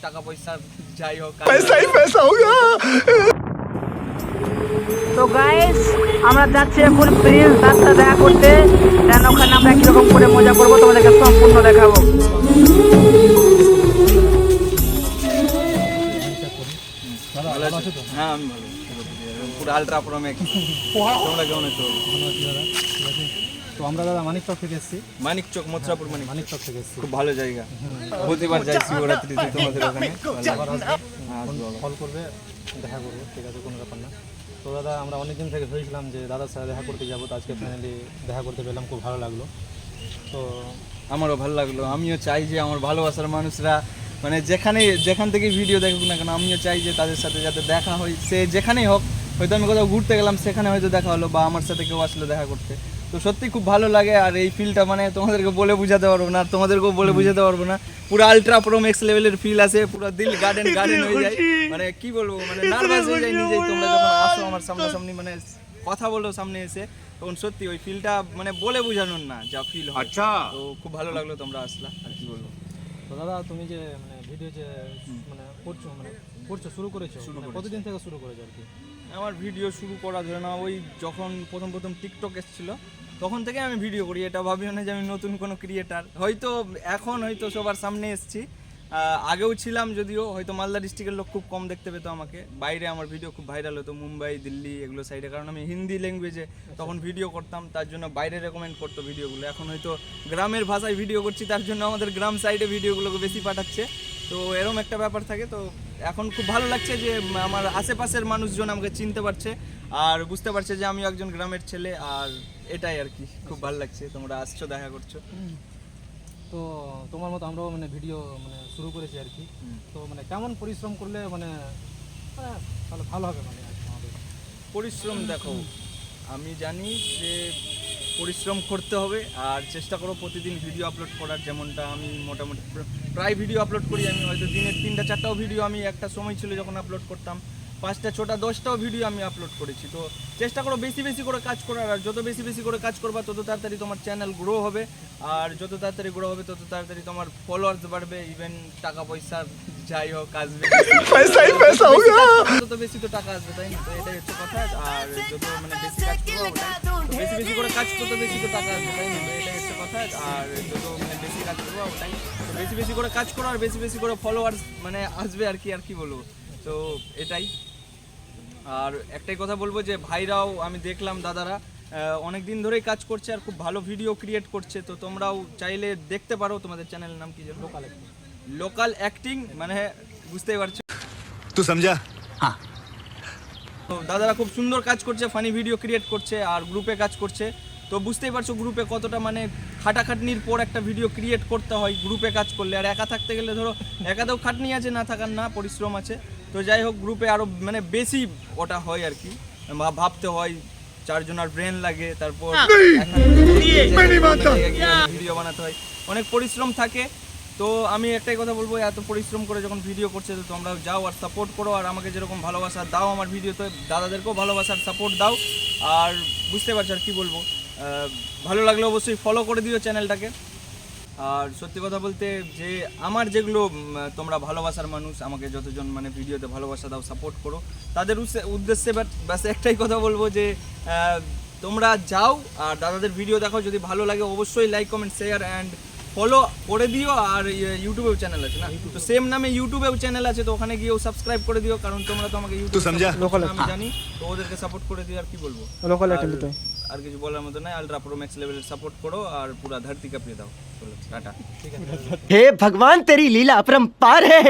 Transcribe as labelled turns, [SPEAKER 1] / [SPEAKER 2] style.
[SPEAKER 1] টাকা পয়সা যাই হোক
[SPEAKER 2] पैसा ही पैसा होगा।
[SPEAKER 3] তো গাইস আমরা যাচ্ছি এখন প্রিন্স তার সাথে দেখা করতে, দেন ওখানে আমরা কিরকম করে মজা করবো তোমাদেরকে সম্পূর্ণ দেখাবো।
[SPEAKER 1] ভালো আছো তো? হ্যাঁ আমি ভালো, পুরো আলট্রা প্রো ম্যাক্স। তোমরা কেমন আছো?
[SPEAKER 4] তো আমরা দাদা মানিক চক থেকে এসেছি।
[SPEAKER 1] মানিক চক, মথুরাপুর
[SPEAKER 4] মানিক চক থেকে এসেছি।
[SPEAKER 1] খুব ভালো জায়গা, প্রতিবার যাই শিবরাত্রিতে তোমাদের ওখানে।
[SPEAKER 4] কল করবে, দেখা করবো, ঠিক আছে, কোনো ব্যাপার না। তো দাদা আমরা অনেকদিন থেকে ভেবেছিলাম যে দাদার সাথে দেখা করতে যাবো, তো আজকে ফাইনালি দেখা করতে পেলাম, খুব ভালো লাগলো। তো
[SPEAKER 1] আমারও ভালো লাগলো। আমিও চাই যে আমার ভালোবাসার মানুষরা মানে যেখান থেকে ভিডিও দেখুক না কেন, আমিও চাই যে তাদের সাথে যাতে দেখা হয়, সে যেখানেই হোক। হয়তো আমি কোথাও ঘুরতে গেলাম, সেখানে হয়তো দেখা হলো, বা আমার সাথে কেউ আসলো দেখা করতে। তো সত্যি খুব ভালো লাগে। আর এই ফিলটা মানে তোমাদেরকে বলে বোঝাতে পারবো না, তোমাদেরকেও বলে বোঝাতে পারবো না। পুরো আলট্রা প্রো ম্যাক্স লেভেলের ফিল আছে, পুরো দিল গার্ডেন হয়ে যায়। মানে কি বলবো, মানে নার্ভাস হয়ে যায় নিজেই। তোমরা যখন আসো আমার সামনাসামনি, মানে কথা বলো সামনে এসে, তখন সত্যি ওই ফিলটা মানে বলে বোঝানোর না যা ফিল হয়। আচ্ছা, তো খুব ভালো লাগলো তোমরা আসলা। আর কি বলবো,
[SPEAKER 4] তো দাদা তুমি যে মানে ভিডিও যে করছো শুরু করেছো, কতদিন থেকে শুরু করেছো আর কি?
[SPEAKER 1] আমার ভিডিও শুরু করা ধরে না ওই যখন প্রথম টিকটক এসেছিল তখন থেকে আমি ভিডিও করি। এটা ভাবিও না যে আমি নতুন কোনো ক্রিয়েটার, হয়তো এখন হয়তো সবার সামনে এসেছি। আগেও ছিলাম, যদিও হয়তো মালদা ডিস্ট্রিক্টের লোক খুব কম দেখতে পেতো আমাকে। বাইরে আমার ভিডিও খুব ভাইরাল হতো, মুম্বাই, দিল্লি এগুলো সাইডে, কারণ আমি হিন্দি ল্যাঙ্গুয়েজে তখন ভিডিও করতাম, তার জন্য বাইরে রেকমেন্ড করতো ভিডিওগুলো। এখন হয়তো গ্রামের ভাষায় ভিডিও করছি, তার জন্য আমাদের গ্রাম সাইডে ভিডিওগুলোকে বেশি পাঠাচ্ছে। তো এরকম একটা ব্যাপার থাকে। তো এখন খুব ভালো লাগছে যে আমার আশেপাশের মানুষজন আমাকে চিনতে পারছে আর বুঝতে পারছে যে আমি একজন গ্রামের ছেলে। আর এটাই আর কি, খুব ভালো লাগছে তোমরা আসছো, দেখা করছো।
[SPEAKER 4] তো তোমার মতো আমরাও মানে ভিডিও মানে শুরু করেছি আর কি। তো মানে কেমন পরিশ্রম করলে মানে তাহলে ভালো হবে মানে আমাদের?
[SPEAKER 1] পরিশ্রম দেখো, আমি জানি যে পরিশ্রম করতে হবে আর চেষ্টা করো প্রতিদিন ভিডিও আপলোড করার। যেমনটা আমি মোটামুটি প্রায় ভিডিও আপলোড করি। আমি হয়তো দিনের 3টা-4টাও ভিডিও আমি একটা সময় ছিল যখন আপলোড করতাম, 5টা, 6টা, 10টাও ভিডিও আমি আপলোড করেছি। তো চেষ্টা করো বেশি বেশি করে কাজ করার। আর যত বেশি বেশি করে কাজ করবা তত তাড়াতাড়ি তোমার চ্যানেল গ্রো হবে। আর যত তাড়াতাড়ি গ্রো হবে তত তাড়াতাড়ি তোমার ফলোয়ার্স বাড়বে, ইভেন টাকা পয়সা যাই হোক আসবে।
[SPEAKER 2] पैसा ही पैसा होगा।
[SPEAKER 1] তত বেশি তো টাকা আসবে, তাই না? তো এটাই হচ্ছে কথা। আর যত মানে বেশি কাজ করবো, বেশি বেশি করে কাজ করতে বেশি তো টাকা আসবে, তাই না? তো এটাই হচ্ছে কথা। আর যত মানে বেশি কাজ করবো ওটাই, তো বেশি বেশি করে কাজ করো আর বেশি বেশি করে ফলোয়ার্স মানে আসবে আর কি। আর কি বলবো, তো এটাই। আর একটাই কথা বলবো যে ভাইরাও আমি দেখলাম দাদারা অনেক দিন ধরেই কাজ করছে আর খুব ভালো ভিডিও ক্রিয়েট করছে। তো তোমরাও চাইলে দেখতে পারো। তোমাদের চ্যানেলের নাম কি যেন? লোকাল অ্যাক্টিং, মানে বুঝতেই পারছো
[SPEAKER 2] तू समझा? हाँ।
[SPEAKER 1] তো দাদারা খুব সুন্দর কাজ করছে, ফানি ভিডিও ক্রিয়েট করছে আর গ্রুপে কাজ করছে। তো বুঝতেই পারছো গ্রুপে কতটা মানে খাটাখাটনির পর একটা ভিডিও ক্রিয়েট করতে হয় গ্রুপে কাজ করলে। আর একা থাকতে গেলে ধরো একাতেও খাটনি আছে, না থাকার না, পরিশ্রম আছে। তো যাই হোক, গ্রুপে আরও মানে বেশি ওটা হয় আর কি, ভাবতে হয়, 4জনের ব্রেন লাগে, তারপর ভিডিও বানাতে হয়, অনেক পরিশ্রম থাকে। তো আমি একটাই কথা বলবো, এত পরিশ্রম করে যখন ভিডিও করছে তো তোমরা যাও আর সাপোর্ট করো। আর আমাকে যেরকম ভালোবাসা দাও আমার ভিডিওতে, দাদাদেরকেও ভালোবাসার সাপোর্ট দাও। আর বুঝতে পারছো আর কি বলবো, ভালো লাগলে অবশ্যই ফলো করে দিও চ্যানেলটাকে। আর সত্যি কথা বলতে যে আমার যেগুলো তোমরা ভালোবাসার মানুষ, আমাকে যতজন মানে ভিডিওতে ভালোবাসা দাও, সাপোর্ট করো, তাদের উদ্দেশ্যে ব্যাস একটাই কথা বলবো যে তোমরা যাও আর দাদাদের ভিডিও দেখো। যদি ভালো লাগে অবশ্যই like, comment, share and follow করে দিও। আর ইউটিউবেও চ্যানেল আছে না, তো সেম নামে ইউটিউবেও চ্যানেল আছে, তো ওখানে গিয়েও সাবস্ক্রাইব করে দিও। কারণ তোমরা তো আমাকে ইউটিউব আমি জানি, তো ওদেরকে সাপোর্ট করে দিও। আর কি বলবো, আর কিছু বলার মতো নাই। আলট্রা প্রো ম্যাক্স লেভেলের সাপোর্ট করো আর পুরা ধরতি কাঁপিয়ে দাও। চলো টাটা।
[SPEAKER 2] हे भगवान तेरी लीला अपरंपार है।